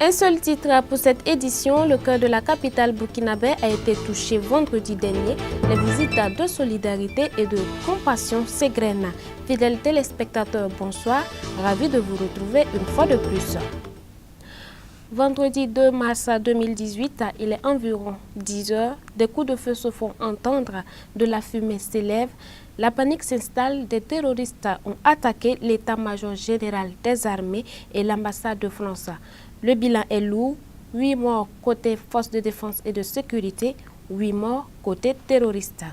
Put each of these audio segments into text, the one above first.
Un seul titre pour cette édition, le cœur de la capitale burkinabé a été touché vendredi dernier. Les visites de solidarité et de compassion s'égrènent. Fidèles téléspectateurs, bonsoir. Ravi de vous retrouver une fois de plus. Vendredi 2 mars 2018, il est environ 10 heures. Des coups de feu se font entendre, de la fumée s'élève. La panique s'installe, des terroristes ont attaqué l'état-major général des armées et l'ambassade de France. Le bilan est lourd, 8 morts côté forces de défense et de sécurité, 8 morts côté terroristes.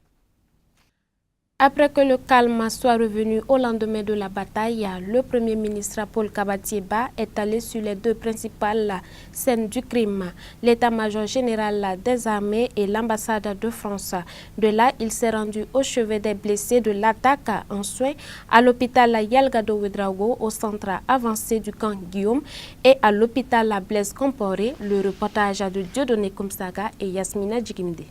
Après que le calme soit revenu au lendemain de la bataille, le Premier ministre Paul Kabatieba est allé sur les deux principales scènes du crime, l'état-major général des armées et l'ambassade de France. De là, il s'est rendu au chevet des blessés de l'attaque en soins à l'hôpital Yalgado Ouedraogo, au centre avancé du camp Guillaume, et à l'hôpital Blaise Compaoré. Le reportage de Dieudonné Komsaga et Yasmina Djigimde.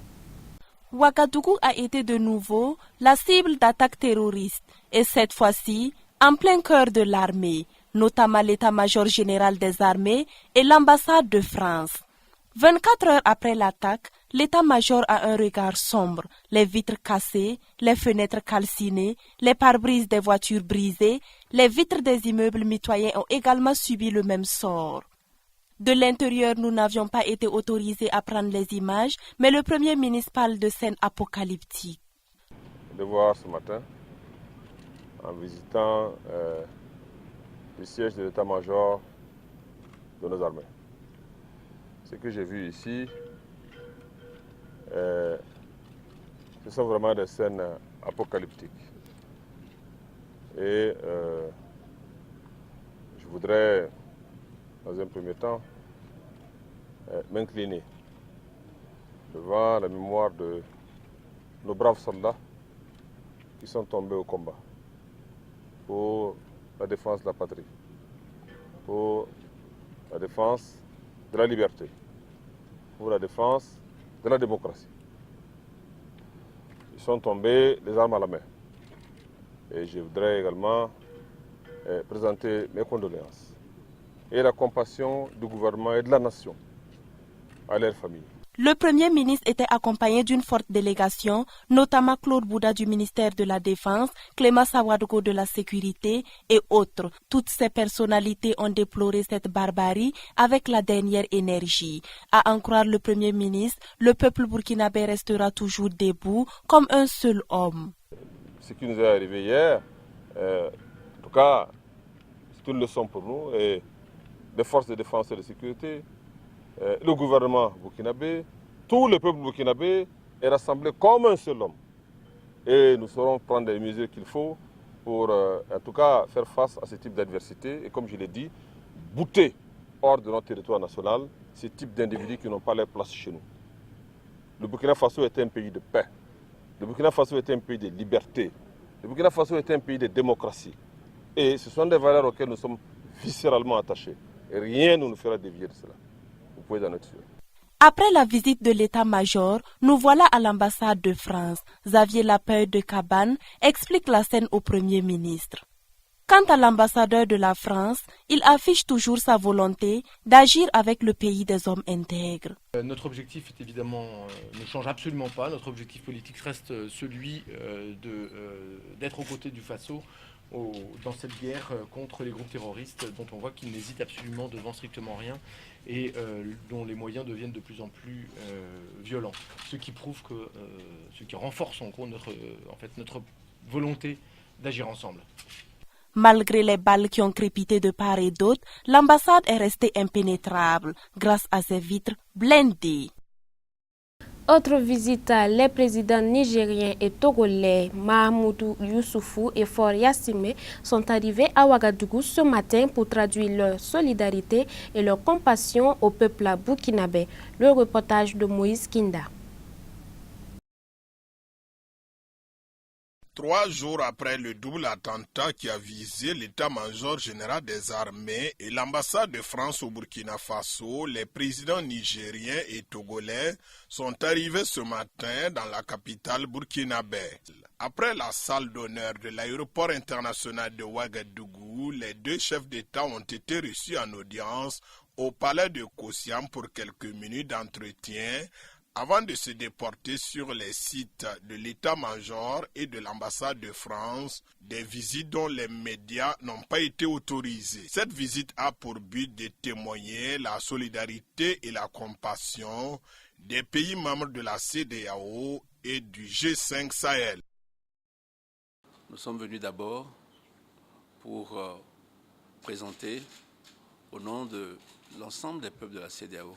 Ouagadougou a été de nouveau la cible d'attaques terroristes et cette fois-ci en plein cœur de l'armée, notamment l'état-major général des armées et l'ambassade de France. 24 heures après l'attaque, l'état-major a un regard sombre, les vitres cassées, les fenêtres calcinées, les pare-brises des voitures brisées, les vitres des immeubles mitoyens ont également subi le même sort. De l'intérieur, nous n'avions pas été autorisés à prendre les images, mais le Premier ministre parle de scènes apocalyptiques. De voir ce matin, en visitant le siège de l'état-major de nos armées. Ce que j'ai vu ici, ce sont vraiment des scènes apocalyptiques. Et je voudrais, dans un premier temps, m'incliner devant la mémoire de nos braves soldats qui sont tombés au combat pour la défense de la patrie, pour la défense de la liberté, pour la défense de la démocratie. Ils sont tombés les armes à la main. Et je voudrais également présenter mes condoléances et la compassion du gouvernement et de la nation à leurs familles. Le Premier ministre était accompagné d'une forte délégation, notamment Claude Bouda du ministère de la Défense, Clément Sawadogo de la Sécurité et autres. Toutes ces personnalités ont déploré cette barbarie avec la dernière énergie. À en croire le Premier ministre, le peuple burkinabé restera toujours debout comme un seul homme. Ce qui nous est arrivé hier, en tout cas, c'est une leçon pour nous et les forces de défense et de sécurité, le gouvernement burkinabé, tout le peuple burkinabé est rassemblé comme un seul homme. Et nous saurons prendre les mesures qu'il faut pour, en tout cas, faire face à ce type d'adversité et, comme je l'ai dit, bouter hors de notre territoire national ce type d'individus qui n'ont pas leur place chez nous. Le Burkina Faso est un pays de paix. Le Burkina Faso est un pays de liberté. Le Burkina Faso est un pays de démocratie. Et ce sont des valeurs auxquelles nous sommes viscéralement attachés. Et rien ne nous fera dévier de cela. Vous pouvez en être sûr. Après la visite de l'état-major, nous voilà à l'ambassade de France. Xavier Lapeuil de Cabane explique la scène au Premier ministre. Quant à l'ambassadeur de la France, il affiche toujours sa volonté d'agir avec le pays des hommes intègres. Notre objectif est évidemment, ne change absolument pas. Notre objectif politique reste celui d'être aux côtés du Faso dans cette guerre contre les groupes terroristes dont on voit qu'ils n'hésitent absolument devant strictement rien et dont les moyens deviennent de plus en plus violents. Ce qui prouve que, ce qui renforce en gros notre volonté d'agir ensemble. Malgré les balles qui ont crépité de part et d'autre, l'ambassade est restée impénétrable grâce à ses vitres blindées. Autre visite, les présidents nigériens et togolais Mahamoudou Youssoufou et Faure Yassime sont arrivés à Ouagadougou ce matin pour traduire leur solidarité et leur compassion au peuple burkinabé. Le reportage de Moïse Kinda. 3 jours après le double attentat qui a visé l'état-major général des armées et l'ambassade de France au Burkina Faso, les présidents nigériens et togolais sont arrivés ce matin dans la capitale burkinabé. Après la salle d'honneur de l'aéroport international de Ouagadougou, les deux chefs d'État ont été reçus en audience au palais de Kosiam pour quelques minutes d'entretien avant de se déporter sur les sites de l'état-major et de l'ambassade de France, des visites dont les médias n'ont pas été autorisés. Cette visite a pour but de témoigner la solidarité et la compassion des pays membres de la CEDEAO et du G5 Sahel. Nous sommes venus d'abord pour présenter au nom de l'ensemble des peuples de la CEDEAO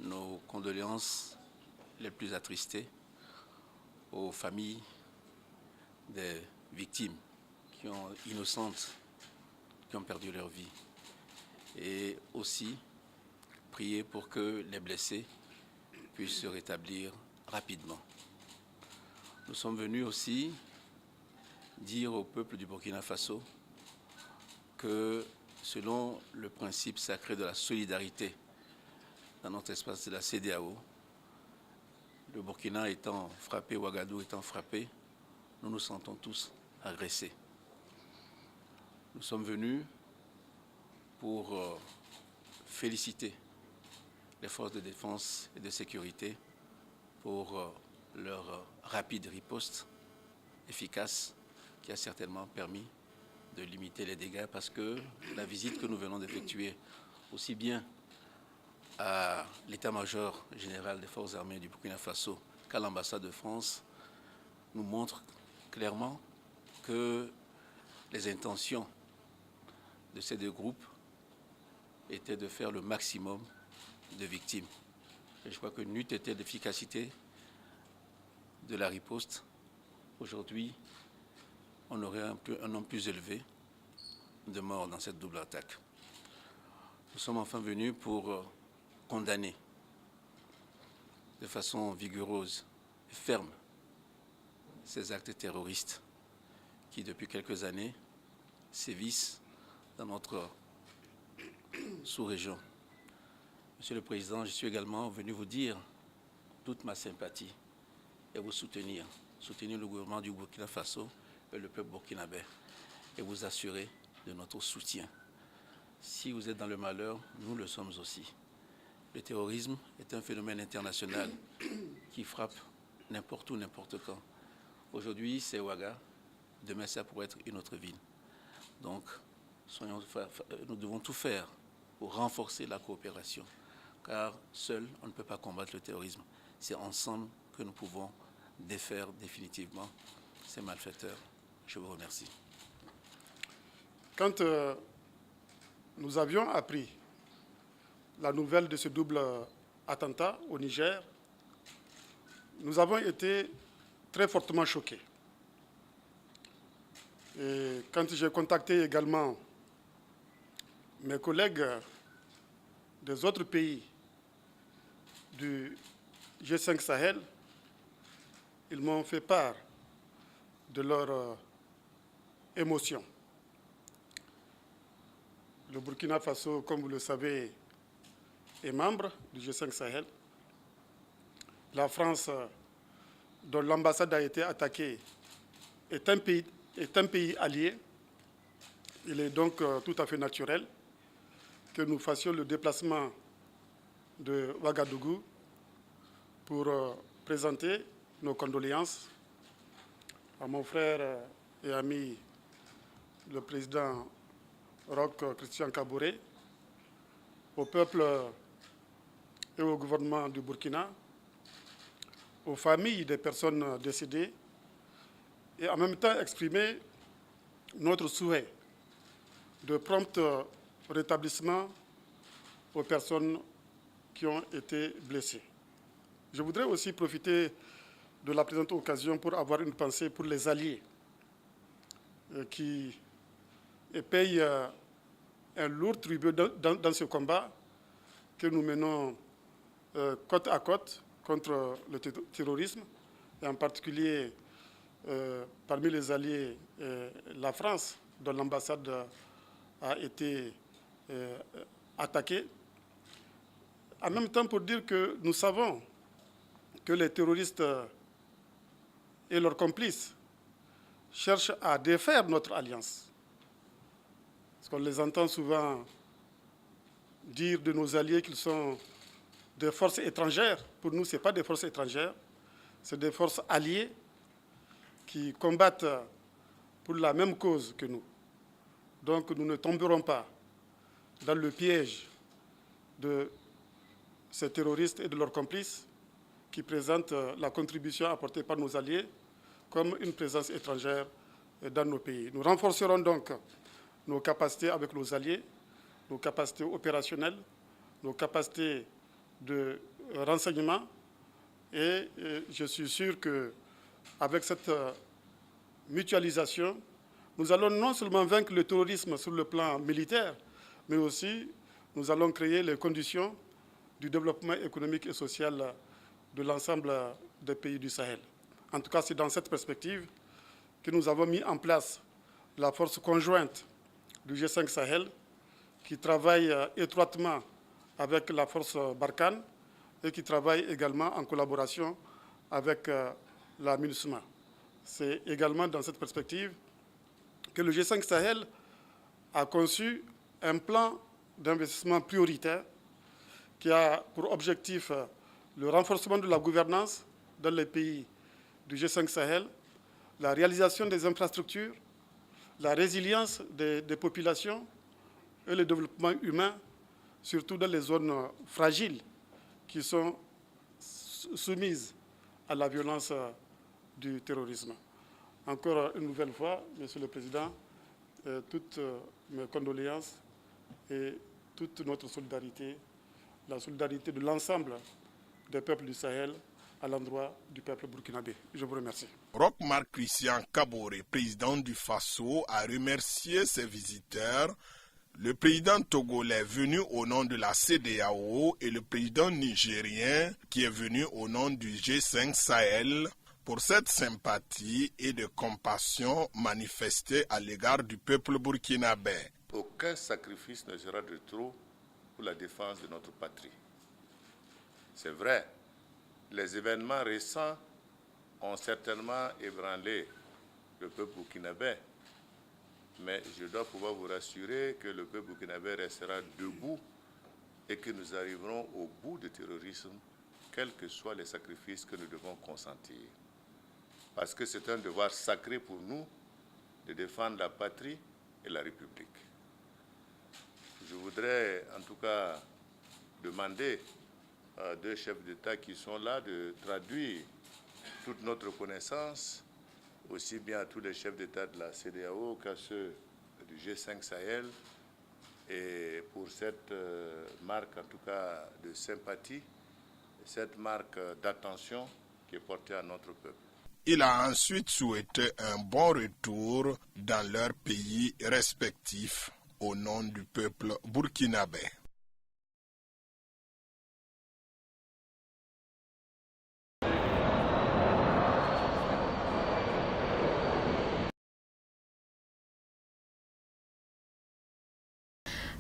nos condoléances les plus attristées aux familles des victimes innocentes qui ont perdu leur vie. Et aussi prier pour que les blessés puissent se rétablir rapidement. Nous sommes venus aussi dire au peuple du Burkina Faso que selon le principe sacré de la solidarité dans notre espace de la CEDEAO, le Burkina étant frappé, Ouagadougou étant frappé, nous nous sentons tous agressés. Nous sommes venus pour féliciter les forces de défense et de sécurité pour leur rapide riposte efficace qui a certainement permis de limiter les dégâts parce que la visite que nous venons d'effectuer aussi bien à l'état-major général des forces armées du Burkina Faso qu'à l'ambassade de France nous montre clairement que les intentions de ces deux groupes étaient de faire le maximum de victimes. Et je crois que n'eût été l'efficacité de la riposte, aujourd'hui, on aurait un nombre plus élevé de morts dans cette double attaque. Nous sommes enfin venus pour condamner de façon vigoureuse et ferme ces actes terroristes qui, depuis quelques années, sévissent dans notre sous-région. Monsieur le Président, je suis également venu vous dire toute ma sympathie et vous soutenir le gouvernement du Burkina Faso et le peuple burkinabé et vous assurer de notre soutien. Si vous êtes dans le malheur, nous le sommes aussi. Le terrorisme est un phénomène international qui frappe n'importe où, n'importe quand. Aujourd'hui, c'est Ouaga, demain, ça pourrait être une autre ville. Donc, nous devons tout faire pour renforcer la coopération, car seul, on ne peut pas combattre le terrorisme. C'est ensemble que nous pouvons défaire définitivement ces malfaiteurs. Je vous remercie. Quand nous avions appris la nouvelle de ce double attentat au Niger, nous avons été très fortement choqués. Et quand j'ai contacté également mes collègues des autres pays du G5 Sahel, ils m'ont fait part de leur émotion. Le Burkina Faso, comme vous le savez, est membre du G5 Sahel. La France, dont l'ambassade a été attaquée, est un pays allié. Il est donc tout à fait naturel que nous fassions le déplacement de Ouagadougou pour présenter nos condoléances à mon frère et ami, le président Roch Christian Kaboré, au peuple et au gouvernement du Burkina, aux familles des personnes décédées, et en même temps exprimer notre souhait de prompt rétablissement aux personnes qui ont été blessées. Je voudrais aussi profiter de la présente occasion pour avoir une pensée pour les alliés qui payent un lourd tribut dans ce combat que nous menons côte à côte contre le terrorisme, et en particulier parmi les alliés, la France, dont l'ambassade a été attaquée. En même temps, pour dire que nous savons que les terroristes et leurs complices cherchent à défaire notre alliance. Parce qu'on les entend souvent dire de nos alliés qu'ils sont des forces étrangères. Pour nous, ce n'est pas des forces étrangères, c'est des forces alliées qui combattent pour la même cause que nous. Donc nous ne tomberons pas dans le piège de ces terroristes et de leurs complices qui présentent la contribution apportée par nos alliés comme une présence étrangère dans nos pays. Nous renforcerons donc nos capacités avec nos alliés, nos capacités opérationnelles, nos capacités de renseignement et je suis sûr qu'avec cette mutualisation, nous allons non seulement vaincre le terrorisme sur le plan militaire, mais aussi nous allons créer les conditions du développement économique et social de l'ensemble des pays du Sahel. En tout cas, c'est dans cette perspective que nous avons mis en place la force conjointe du G5 Sahel qui travaille étroitement avec la force Barkhane et qui travaille également en collaboration avec la MINUSMA. C'est également dans cette perspective que le G5 Sahel a conçu un plan d'investissement prioritaire qui a pour objectif le renforcement de la gouvernance dans les pays du G5 Sahel, la réalisation des infrastructures, la résilience des populations et le développement humain, surtout dans les zones fragiles qui sont soumises à la violence du terrorisme. Encore une nouvelle fois, Monsieur le Président, toutes mes condoléances et toute notre solidarité, la solidarité de l'ensemble des peuples du Sahel à l'endroit du peuple burkinabé. Je vous remercie. Roch-Marc Christian Kaboré, président du Faso, a remercié ses visiteurs, le président togolais venu au nom de la CEDEAO et le président nigérien qui est venu au nom du G5 Sahel pour cette sympathie et de compassion manifestée à l'égard du peuple burkinabé. Aucun sacrifice ne sera de trop pour la défense de notre patrie. C'est vrai, les événements récents ont certainement ébranlé le peuple burkinabé, mais je dois pouvoir vous rassurer que le peuple burkinabé restera debout et que nous arriverons au bout du terrorisme, quels que soient les sacrifices que nous devons consentir. Parce que c'est un devoir sacré pour nous de défendre la patrie et la République. Je voudrais en tout cas demander à deux chefs d'État qui sont là de traduire toute notre connaissance, aussi bien à tous les chefs d'État de la CEDEAO qu'à ceux du G5 Sahel, et pour cette marque en tout cas de sympathie, cette marque d'attention qui est portée à notre peuple. Il a ensuite souhaité un bon retour dans leur pays respectifs au nom du peuple burkinabé.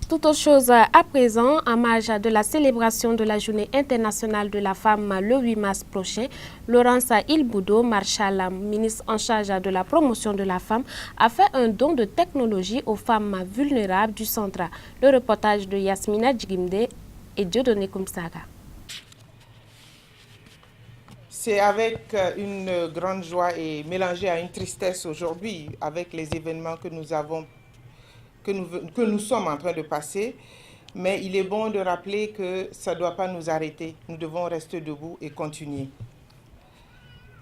Tout autre chose à présent, en marge de la célébration de la Journée internationale de la femme le 8 mars prochain, Laurence Ilboudo, Marshal, ministre en charge de la promotion de la femme, a fait un don de technologie aux femmes vulnérables du centre. Le reportage de Yasmina Djigimde et Dieudonné Koumsaga. C'est avec une grande joie et mélangée à une tristesse aujourd'hui, avec les événements que nous sommes en train de passer, mais il est bon de rappeler que ça ne doit pas nous arrêter. Nous devons rester debout et continuer.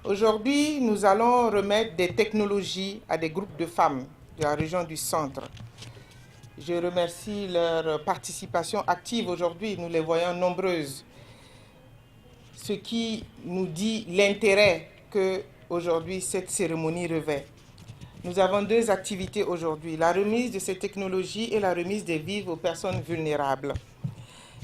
Aujourd'hui, nous allons remettre des technologies à des groupes de femmes de la région du centre. Je remercie leur participation active aujourd'hui. Nous les voyons nombreuses. Ce qui nous dit l'intérêt que aujourd'hui cette cérémonie revêt. Nous avons deux activités aujourd'hui, la remise de ces technologies et la remise des vivres aux personnes vulnérables.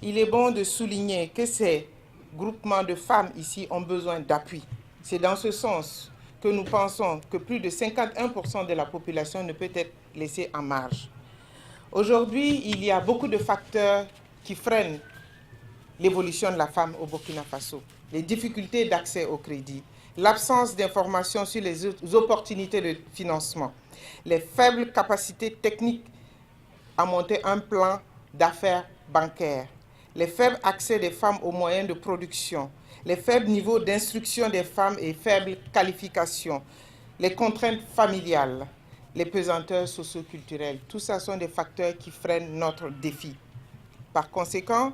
Il est bon de souligner que ces groupements de femmes ici ont besoin d'appui. C'est dans ce sens que nous pensons que plus de 51% de la population ne peut être laissée en marge. Aujourd'hui, il y a beaucoup de facteurs qui freinent l'évolution de la femme au Burkina Faso. Les difficultés d'accès au crédit, l'absence d'informations sur les opportunités de financement, les faibles capacités techniques à monter un plan d'affaires bancaires, les faibles accès des femmes aux moyens de production, les faibles niveaux d'instruction des femmes et faibles qualifications, les contraintes familiales, les pesanteurs socioculturelles. Tout ça sont des facteurs qui freinent notre défi. Par conséquent,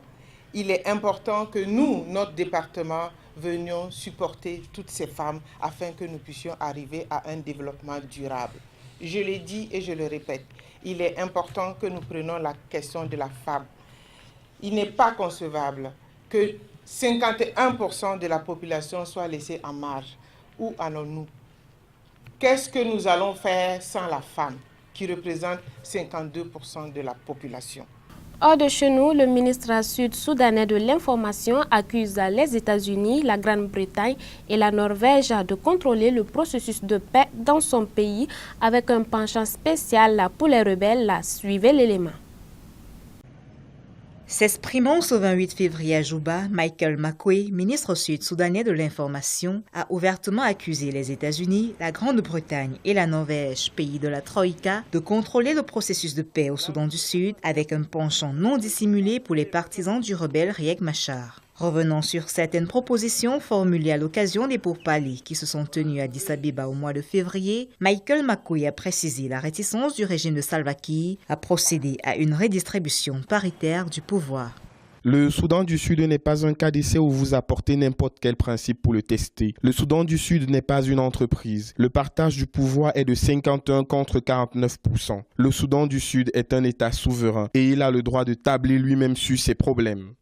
il est important que nous, notre département, venions supporter toutes ces femmes afin que nous puissions arriver à un développement durable. Je l'ai dit et je le répète, il est important que nous prenions la question de la femme. Il n'est pas concevable que 51% de la population soit laissée en marge. Où allons-nous? Qu'est-ce que nous allons faire sans la femme, qui représente 52% de la population? Hors de chez nous, le ministre sud-soudanais de l'Information accuse les États-Unis, la Grande-Bretagne et la Norvège de contrôler le processus de paix dans son pays avec un penchant spécial pour les rebelles. Suivez l'élément. S'exprimant ce 28 février à Juba, Michael Makuei, ministre sud-soudanais de l'Information, a ouvertement accusé les États-Unis, la Grande-Bretagne et la Norvège, pays de la Troïka, de contrôler le processus de paix au Soudan du Sud avec un penchant non dissimulé pour les partisans du rebelle Riek Machar. Revenant sur certaines propositions formulées à l'occasion des pourparlers qui se sont tenus à Addis Abeba au mois de février, Michael Makuei a précisé la réticence du régime de Salva Kiir à procéder à une redistribution paritaire du pouvoir. Le Soudan du Sud n'est pas un cas d'essai où vous apportez n'importe quel principe pour le tester. Le Soudan du Sud n'est pas une entreprise. Le partage du pouvoir est de 51 contre 49%. Le Soudan du Sud est un État souverain et il a le droit de tabler lui-même sur ses problèmes.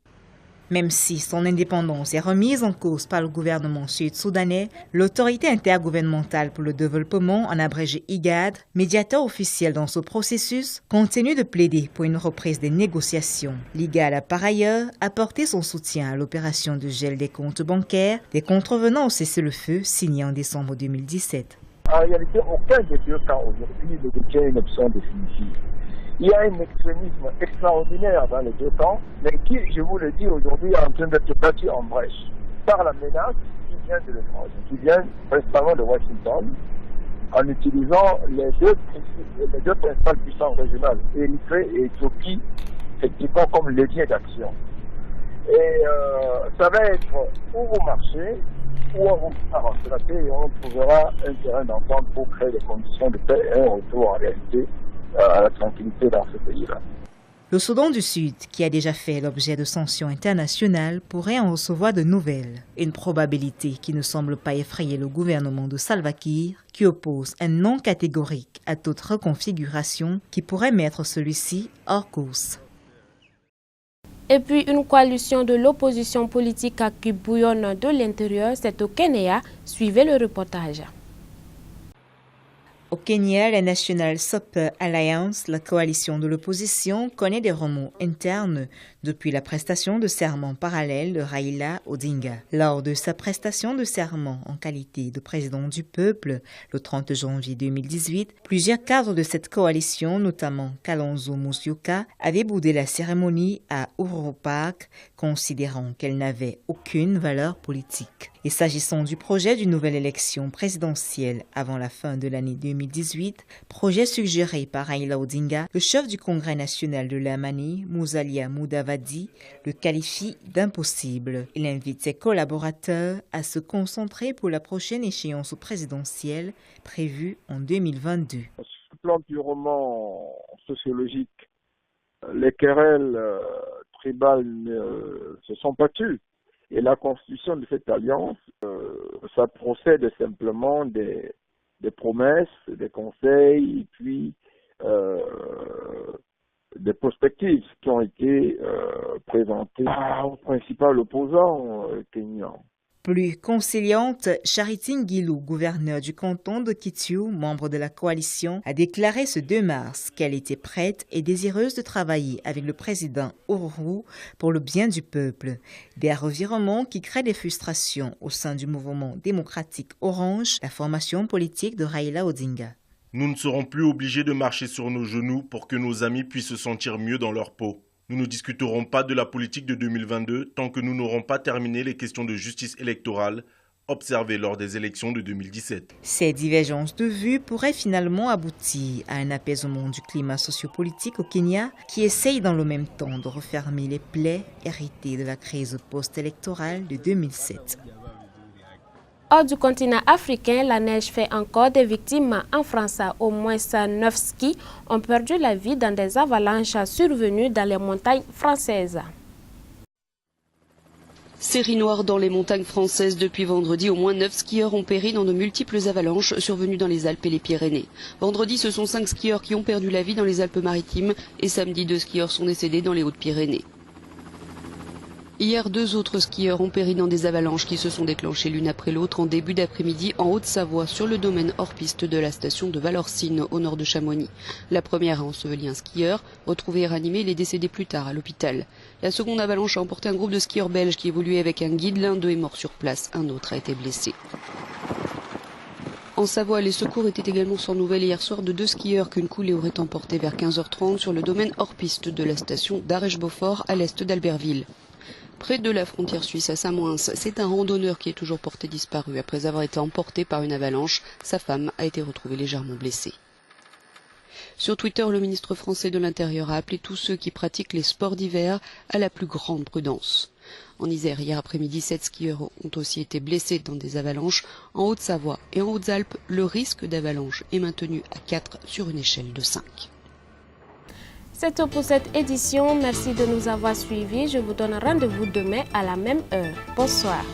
Même si son indépendance est remise en cause par le gouvernement sud-soudanais, l'autorité intergouvernementale pour le développement, en abrégé IGAD, médiateur officiel dans ce processus, continue de plaider pour une reprise des négociations. L'IGAD a par ailleurs apporté son soutien à l'opération de gel des comptes bancaires des contrevenants au cessez-le-feu signé en décembre 2017. En réalité, aucun des deux cas aujourd'hui ne détient une option définitive. Il y a un extrémisme extraordinaire dans les deux camps, mais qui, je vous le dis aujourd'hui, est en train d'être battu en brèche par la menace qui vient de l'étranger, qui vient principalement de Washington, en utilisant les deux principales puissances régionales, Érythrée et Éthiopie, effectivement comme levier d'action. Et ça va être où vous marchez, où on va rentrer la paix et on trouvera un terrain d'entente pour créer des conditions de paix et un retour en réalité à la tranquillité dans ce pays-là. Le Soudan du Sud, qui a déjà fait l'objet de sanctions internationales, pourrait en recevoir de nouvelles. Une probabilité qui ne semble pas effrayer le gouvernement de Salva Kiir, qui oppose un non catégorique à toute reconfiguration qui pourrait mettre celui-ci hors course. Et puis une coalition de l'opposition politique qui bouillonne de l'intérieur, c'est au Kenya. Suivez le reportage. Au Kenya, la National Super Alliance, la coalition de l'opposition, connaît des remous internes depuis la prestation de serment parallèle de Raila Odinga. Lors de sa prestation de serment en qualité de président du peuple, le 30 janvier 2018, plusieurs cadres de cette coalition, notamment Kalonzo Musyoka, avaient boudé la cérémonie à Uhuru Park, considérant qu'elle n'avait aucune valeur politique. Et s'agissant du projet d'une nouvelle élection présidentielle avant la fin de l'année 2018, projet suggéré par Raila Odinga, le chef du Congrès national de l'Amani, Musalia Mudavadi, le qualifie d'impossible. Il invite ses collaborateurs à se concentrer pour la prochaine échéance présidentielle prévue en 2022. Sur le plan purement sociologique, les querelles tribales se sont battues. Et la constitution de cette alliance, ça procède simplement des promesses, des conseils, et puis des perspectives qui ont été présentées au principal opposant kenyan. Plus conciliante, Charity Ngilu, gouverneur du canton de Kitio, membre de la coalition, a déclaré ce 2 mars qu'elle était prête et désireuse de travailler avec le président Uhuru pour le bien du peuple. Des revirements qui créent des frustrations au sein du mouvement démocratique Orange, la formation politique de Raila Odinga. Nous ne serons plus obligés de marcher sur nos genoux pour que nos amis puissent se sentir mieux dans leur peau. Nous ne discuterons pas de la politique de 2022 tant que nous n'aurons pas terminé les questions de justice électorale observées lors des élections de 2017. Ces divergences de vues pourraient finalement aboutir à un apaisement du climat sociopolitique au Kenya qui essaye dans le même temps de refermer les plaies héritées de la crise post-électorale de 2007. Hors du continent africain, la neige fait encore des victimes. En France, au moins 9 skis ont perdu la vie dans des avalanches survenues dans les montagnes françaises. Série noire dans les montagnes françaises depuis vendredi. Au moins 9 skieurs ont péri dans de multiples avalanches survenues dans les Alpes et les Pyrénées. Vendredi, ce sont 5 skieurs qui ont perdu la vie dans les Alpes-Maritimes et samedi, 2 skieurs sont décédés dans les Hautes-Pyrénées. Hier, 2 autres skieurs ont péri dans des avalanches qui se sont déclenchées l'une après l'autre en début d'après-midi en Haute-Savoie sur le domaine hors-piste de la station de Valorcine au nord de Chamonix. La première a enseveli un skieur, retrouvé ranimé, il est décédé plus tard à l'hôpital. La seconde avalanche a emporté un groupe de skieurs belges qui évoluaient avec un guide. L'un d'eux est mort sur place, un autre a été blessé. En Savoie, les secours étaient également sans nouvelles hier soir de 2 skieurs qu'une coulée aurait emporté vers 15h30 sur le domaine hors-piste de la station d'Arèche-Beaufort à l'est d'Albertville. Près de la frontière suisse à Samoins, c'est un randonneur qui est toujours porté disparu. Après avoir été emporté par une avalanche, sa femme a été retrouvée légèrement blessée. Sur Twitter, le ministre français de l'Intérieur a appelé tous ceux qui pratiquent les sports d'hiver à la plus grande prudence. En Isère, hier après-midi, 7 skieurs ont aussi été blessés dans des avalanches. En Haute-Savoie et en Hautes-Alpes, le risque d'avalanche est maintenu à 4 sur une échelle de 5. C'est tout pour cette édition. Merci de nous avoir suivis. Je vous donne rendez-vous demain à la même heure. Bonsoir.